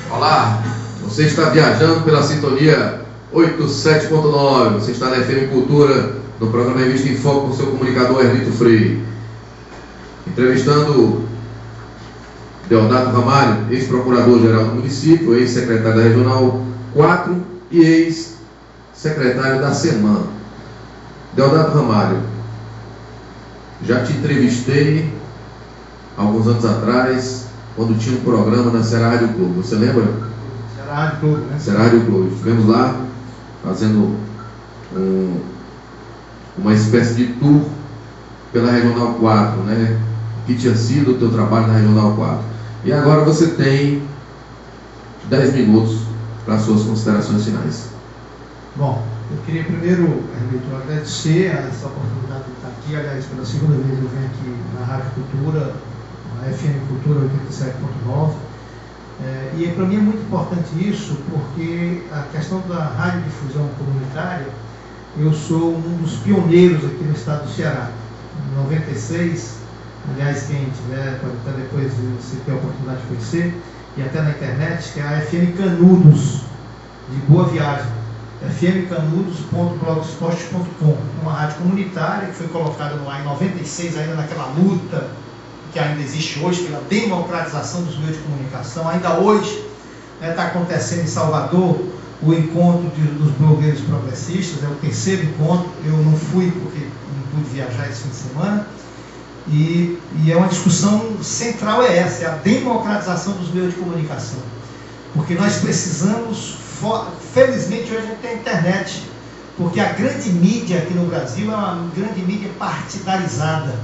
Olá, você está viajando pela sintonia 87.9, você está na FM Cultura, no programa Revista em Foco, com seu comunicador Erlito Freire. Entrevistando Deodato Ramalho, ex-procurador-geral do município, ex-secretário da Regional 4 e ex-secretário da SEMAN. Deodato Ramalho, já te entrevistei alguns anos atrás, quando tinha um programa na Ceará Rádio Globo, você lembra? Ceará Rádio Globo, né? Ceará Rádio Globo. Estivemos lá fazendo uma espécie de tour pela Regional 4, né? Que tinha sido o teu trabalho na Regional 4. E agora você tem 10 minutos para as suas considerações finais. Bom, eu queria primeiro, Hermito, agradecer essa oportunidade de estar aqui. Aliás, pela segunda vez eu venho aqui na Rádio Cultura, na FM Cultura 87.9. E para mim é muito importante isso, porque a questão da radiodifusão comunitária, eu sou um dos pioneiros aqui no estado do Ceará. Em 96, aliás, quem tiver, pode até depois, se ter a oportunidade de conhecer, e até na internet, que é a FM Canudos, de Boa Viagem, fmcanudos.blogspot.com, uma rádio comunitária que foi colocada no ar em 96, ainda naquela luta que ainda existe hoje pela democratização dos meios de comunicação. Ainda hoje está acontecendo em Salvador o encontro dos blogueiros progressistas, é o terceiro encontro. Eu não fui porque não pude viajar esse fim de semana, e é uma discussão central, é essa, é a democratização dos meios de comunicação, porque nós precisamos, felizmente hoje a gente tem a internet, porque a grande mídia aqui no Brasil é uma grande mídia partidarizada,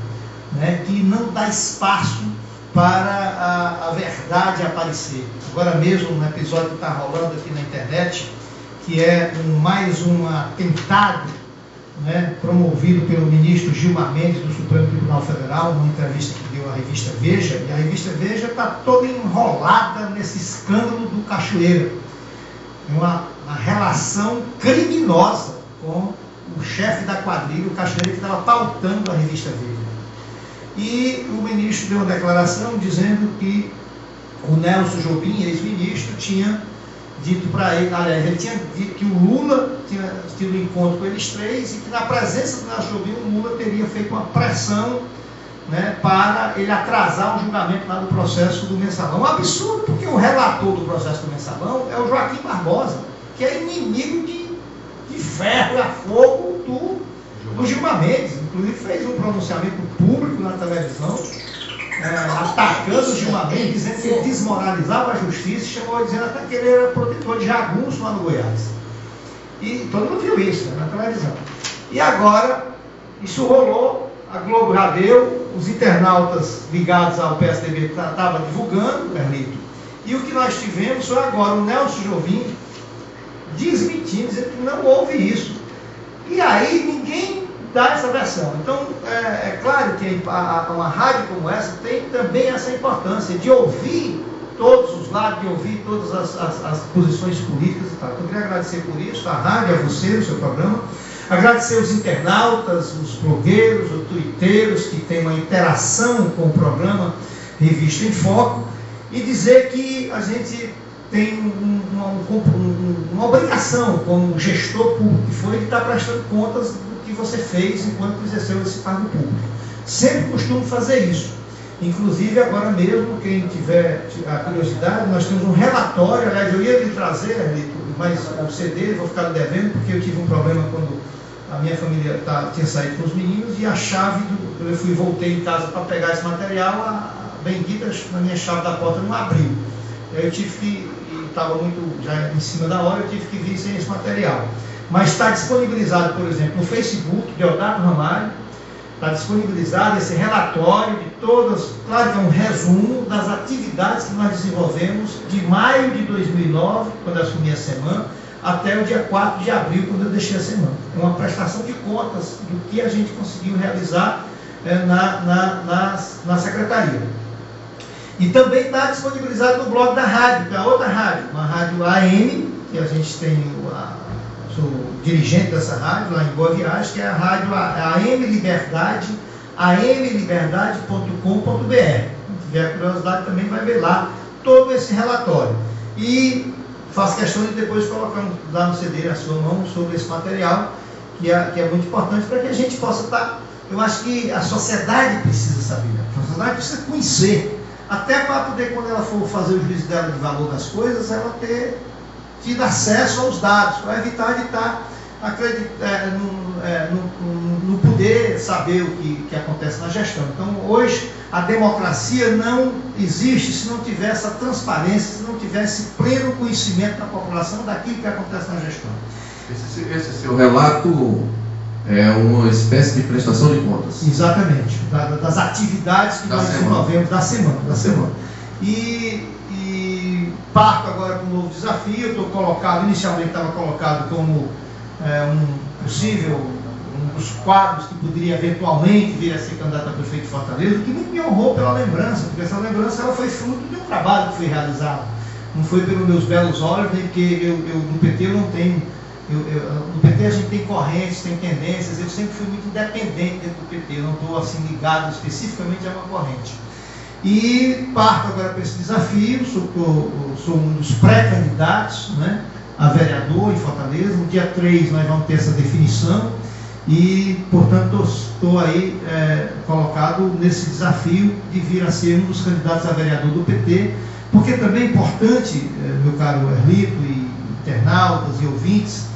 né, que não dá espaço para a verdade aparecer. Agora mesmo, um episódio que está rolando aqui na internet, que é mais um atentado, né, promovido pelo ministro Gilmar Mendes do Supremo Tribunal Federal, numa entrevista que deu à revista Veja, e a revista Veja está toda enrolada nesse escândalo do Cachoeira. Uma relação criminosa com o chefe da quadrilha, o Cachoeira, que estava pautando a revista Veja. E o ministro deu uma declaração dizendo que o Nelson Jobim, ex-ministro, tinha dito para ele, aliás, ele tinha dito que o Lula tinha tido um encontro com eles três, e que na presença do Nelson Jobim, o Lula teria feito uma pressão, né, para ele atrasar o julgamento lá do processo do Mensalão. Um absurdo, porque o relator do processo do Mensalão é o Joaquim Barbosa, que é inimigo de ferro e a fogo do Gilmar Mendes. Inclusive fez um pronunciamento público na televisão, atacando o Gilmar Mendes, dizendo que ele desmoralizava a justiça, chamou dizendo até que ele era protetor de jagunço lá no Goiás. E todo mundo viu isso, né, na televisão. E agora, isso rolou, a Globo já deu, os internautas ligados ao PSDB estavam divulgando, Erlito, e o que nós tivemos foi agora o Nelson Jobim desmentindo, dizendo que não houve isso. E aí ninguém dá essa versão. Então, é claro que uma rádio como essa tem também essa importância de ouvir todos os lados, de ouvir todas as posições políticas e tal. Então, eu queria agradecer por isso, a rádio, a você, o seu programa, agradecer os internautas, os blogueiros, os tuiteiros, que têm uma interação com o programa Revista em Foco, e dizer que a gente tem uma obrigação como gestor público, que foi de estar prestando contas do que você fez enquanto exerceu esse cargo público. Sempre costumo fazer isso. Inclusive, agora mesmo, quem tiver a curiosidade, nós temos um relatório, aliás, eu ia lhe trazer, mas o CD vou ficar devendo, porque eu tive um problema quando a minha família tinha saído com os meninos, e a chave, voltei em casa para pegar esse material, a bendita na minha chave da porta não abriu. Aí eu tive que, estava muito já em cima da hora, eu tive que vir sem esse material. Mas está disponibilizado, por exemplo, no Facebook, Deodato Ramalho, está disponibilizado esse relatório de todas, claro que é um resumo das atividades que nós desenvolvemos de maio de 2009, quando eu assumi a SEMAN, até o dia 4 de abril, quando eu deixei a SEMAN. É uma prestação de contas do que a gente conseguiu realizar na secretaria. E também está disponibilizado no blog da rádio, que é a outra rádio, uma rádio AM, que a gente tem, sou dirigente dessa rádio lá em Boa Viagem, que é a rádio AM Liberdade, amliberdade.com.br. Quem tiver curiosidade também vai ver lá todo esse relatório. E faço questão de depois colocar, dar no CD a sua mão sobre esse material, que é muito importante para que a gente possa estar. Eu acho que a sociedade precisa saber, a sociedade precisa conhecer, até para poder, quando ela for fazer o juízo dela de valor das coisas, ela ter tido acesso aos dados, para evitar de estar no poder saber o que acontece na gestão. Então, hoje, a democracia não existe se não tiver essa transparência, se não tiver esse pleno conhecimento da população daquilo que acontece na gestão. Esse seu relato é uma espécie de prestação de contas. Exatamente, das atividades que nós desenvolvemos da semana. E parto agora com um novo desafio. Estou colocado, inicialmente estava colocado como um dos quadros que poderia eventualmente vir a ser candidato a prefeito de Fortaleza, o que muito me honrou pela lembrança, porque essa lembrança ela foi fruto de um trabalho que foi realizado. Não foi pelos meus belos olhos, nem porque eu no PT eu não tenho. No PT a gente tem correntes, tem tendências, eu sempre fui muito independente dentro do PT, eu não estou assim ligado especificamente a uma corrente. E parto agora para esse desafio, sou um dos pré-candidatos, né, a vereador em Fortaleza. No dia 3 nós vamos ter essa definição e, portanto, estou aí colocado nesse desafio de vir a ser um dos candidatos a vereador do PT, porque também é importante, meu caro Erlito e internautas e ouvintes,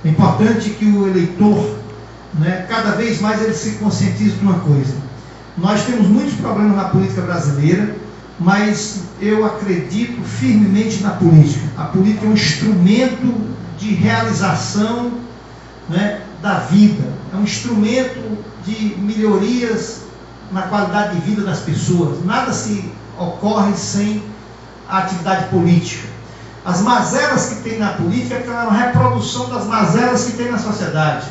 é importante que o eleitor, né, cada vez mais ele se conscientize de uma coisa. Nós temos muitos problemas na política brasileira, mas eu acredito firmemente na política. A política é um instrumento de realização, né, da vida, é um instrumento de melhorias na qualidade de vida das pessoas. Nada se ocorre sem a atividade política. As mazelas que tem na política é uma reprodução das mazelas que tem na sociedade.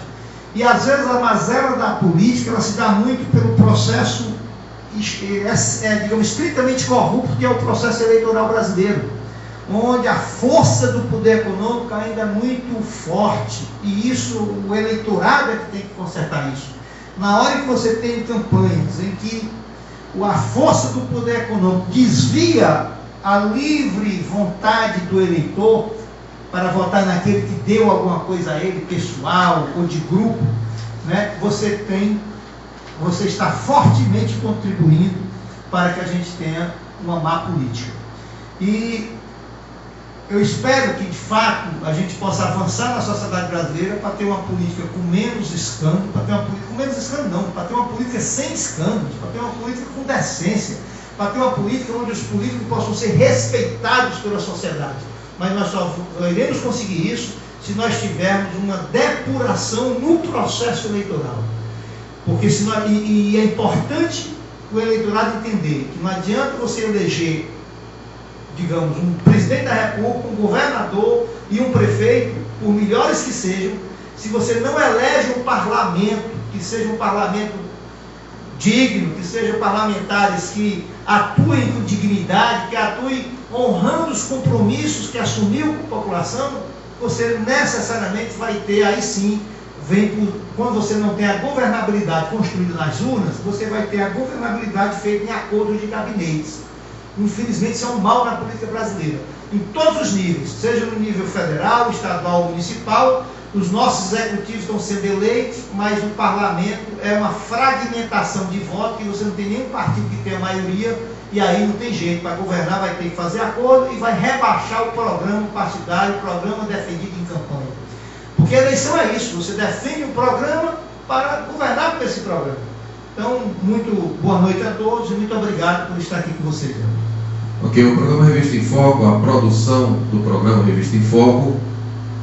E às vezes a mazela da política ela se dá muito pelo processo, digamos, estritamente corrupto, que é o processo eleitoral brasileiro, onde a força do poder econômico ainda é muito forte. E isso, o eleitorado é que tem que consertar isso. Na hora que você tem campanhas em que a força do poder econômico desvia a livre vontade do eleitor para votar naquele que deu alguma coisa a ele, pessoal ou de grupo, né, você está fortemente contribuindo para que a gente tenha uma má política. E eu espero que, de fato, a gente possa avançar na sociedade brasileira para ter uma política com menos escândalo, para ter uma política com menos escândalo não, para ter uma política sem escândalos, para ter uma política com decência, para ter uma política onde os políticos possam ser respeitados pela sociedade. Mas nós só iremos conseguir isso se nós tivermos uma depuração no processo eleitoral. Porque e é importante o eleitorado entender que não adianta você eleger, digamos, um presidente da República, um governador e um prefeito, por melhores que sejam, se você não elege um parlamento, que seja um parlamento digno, que sejam parlamentares que atuem com dignidade, que atuem honrando os compromissos que assumiu com a população, você necessariamente vai ter, aí sim, quando você não tem a governabilidade construída nas urnas, você vai ter a governabilidade feita em acordos de gabinetes. Infelizmente, isso é um mal na política brasileira. Em todos os níveis, seja no nível federal, estadual, municipal, os nossos executivos estão sendo eleitos, mas o parlamento é uma fragmentação de voto, que você não tem nenhum partido que tenha maioria, e aí não tem jeito. Para governar vai ter que fazer acordo e vai rebaixar o programa partidário, o programa defendido em campanha. Porque a eleição é isso, você defende um programa para governar por esse programa. Então, muito boa noite a todos e muito obrigado por estar aqui com vocês. Ok, o programa Revista em Foco, a produção do programa Revista em Foco,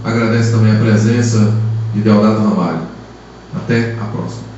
agradece também a presença de Deodato Ramalho. Até a próxima.